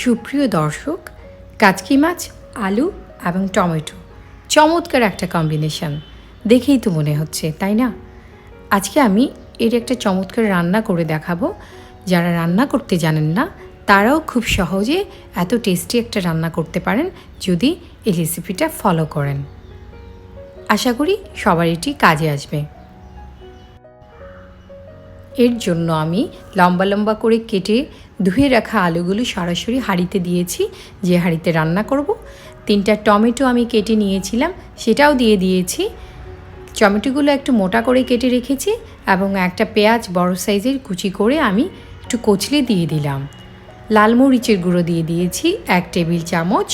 সুপ্রিয় দর্শক, কাচকি মাছ, আলু এবং টমেটো চমৎকার একটা কম্বিনেশন, দেখেই তো মনে হচ্ছে, তাই না? আজকে আমি এর একটা চমৎকার রান্না করে দেখাবো। যারা রান্না করতে জানেন না তারাও খুব সহজে এত টেস্টি একটা রান্না করতে পারেন যদি এই রেসিপিটা ফলো করেন। আশা করি সবার এটি কাজে আসবে। এর জন্য আমি লম্বা লম্বা করে কেটে ধুয়ে রাখা আলুগুলো সরাসরি হাঁড়িতে দিয়েছি, যে হাঁড়িতে রান্না করব। 3টা টমেটো আমি কেটে নিয়েছিলাম, সেটাও দিয়ে দিয়েছি। টমেটোগুলো একটু মোটা করে কেটে রেখেছি এবং একটা পেঁয়াজ বড় সাইজের কুচি করে আমি একটু কচলে দিয়ে দিলাম। লাল মরিচের গুঁড়ো দিয়ে দিয়েছি 1 টেবিল চামচ,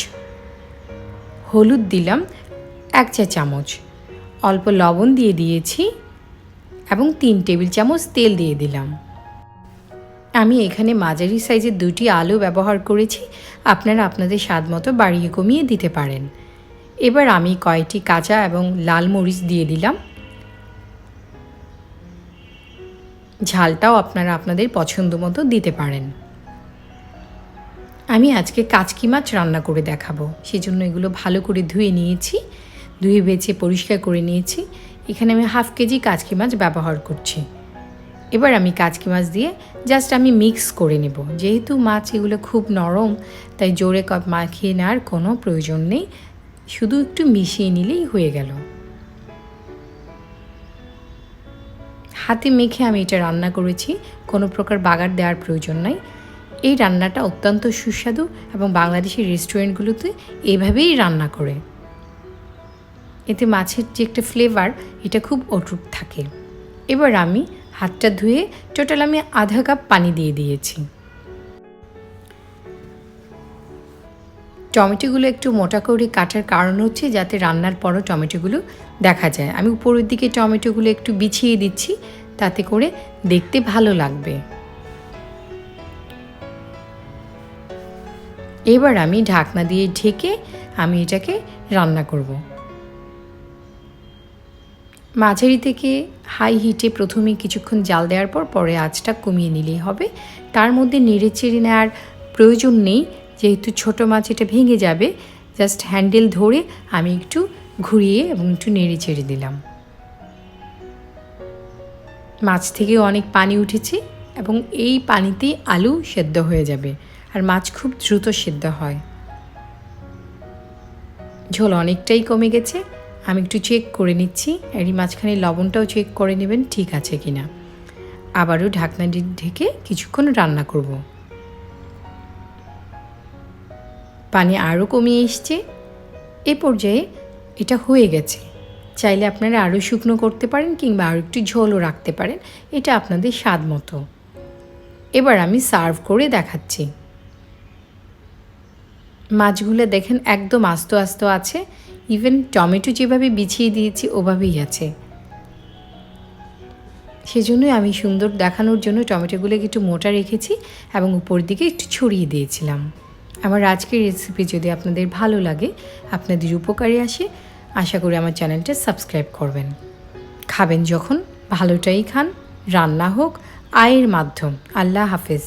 হলুদ দিলাম 1 চা চামচ, অল্প লবণ দিয়ে দিয়েছি এবং 3 টেবিল চামচ তেল দিয়ে দিলাম। আমি এখানে মাঝারি সাইজের 2টি আলু ব্যবহার করেছি, আপনারা আপনাদের স্বাদ মতো বাড়িয়ে কমিয়ে দিতে পারেন। এবার আমি কয়েকটি কাঁচা এবং লাল মরিচ দিয়ে দিলাম। ঝালটাও আপনারা আপনাদের পছন্দ মতো দিতে পারেন। আমি আজকে কাচকি মাছ রান্না করে দেখাবো, সেজন্য এগুলো ভালো করে ধুয়ে নিয়েছি, ধুয়ে বেছে পরিষ্কার করে নিয়েছি। এখানে আমি 1/2 কেজি কাচকি মাছ ব্যবহার করছি। এবার আমি কাচকি মাছ দিয়ে জাস্ট আমি মিক্স করে নেব। যেহেতু মাছ এগুলো খুব নরম, তাই জোরে মাখিয়ে নেওয়ার কোনো প্রয়োজন নেই, শুধু একটু মিশিয়ে নিলেই হয়ে গেল। হাতে মেখে আমি এটা রান্না করেছি, কোনো প্রকার বাগার দেওয়ার প্রয়োজন নাই। এই রান্নাটা অত্যন্ত সুস্বাদু এবং বাংলাদেশি রেস্টুরেন্টগুলোতে এভাবেই রান্না করে। এতে মাছের যে একটা ফ্লেভার, এটা খুব অটুট থাকে। এবার আমি হাতটা ধুয়ে টোটাল আমি আধা কাপ পানি দিয়ে দিয়েছি। টমেটোগুলো একটু মোটা করে কাটার কারণ হচ্ছে যাতে রান্নার পরও টমেটোগুলো দেখা যায়। আমি উপরের দিকে টমেটোগুলো একটু বিছিয়ে দিচ্ছি, তাতে করে দেখতে ভালো লাগবে। এবার আমি ঢাকনা দিয়ে ঢেকে আমি এটাকে রান্না করব। মাঝারি থেকে হাই হিটে প্রথমে কিছুক্ষণ জাল দেওয়ার পর পরে আঁচটা কমিয়ে নিলেই হবে। তার মধ্যে নেড়ে চেড়ে নেওয়ার প্রয়োজন নেই, যেহেতু ছোটো মাছ এটা ভেঙে যাবে। জাস্ট হ্যান্ডেল ধরে আমি একটু ঘুরিয়ে এবং একটু নেড়ে চেড়ে দিলাম। মাছ থেকেও অনেক পানি উঠেছে এবং এই পানিতেই আলু সেদ্ধ হয়ে যাবে, আর মাছ খুব দ্রুত সেদ্ধ হয়। ঝোল অনেকটাই কমে গেছে, আমি একটু চেক করে নিচ্ছি। এরই মাঝখানে লবণটাও চেক করে নেবেন ঠিক আছে কিনা। আবারও ঢাকনা ঢেকে কিছুক্ষণ রান্না করব। পানি আরও কমিয়ে এসছে। এ পর্যায়ে এটা হয়ে গেছে। চাইলে আপনারা আরও শুকনো করতে পারেন কিংবা আরও একটু ঝোলও রাখতে পারেন, এটা আপনাদের স্বাদ মতো। এবার আমি সার্ভ করে দেখাচ্ছি। মাছগুলো দেখেন একদম আস্ত আস্ত আছে, ইভেন টমেটো যেভাবে বিছিয়ে দিয়েছি ওভাবেই আছে। সেজন্যই আমি সুন্দর দেখানোর জন্য টমেটোগুলোকে একটু মোটা রেখেছি এবং উপর দিকে একটু ছড়িয়ে দিয়েছিলাম। আমার আজকের রেসিপি যদি আপনাদের ভালো লাগে, আপনাদের উপকারে আসে, আশা করি আমার চ্যানেলটা সাবস্ক্রাইব করবেন। খাবেন যখন ভালোটাই খান, রান্না হোক আয়ের মাধ্যম। আল্লাহ হাফেজ।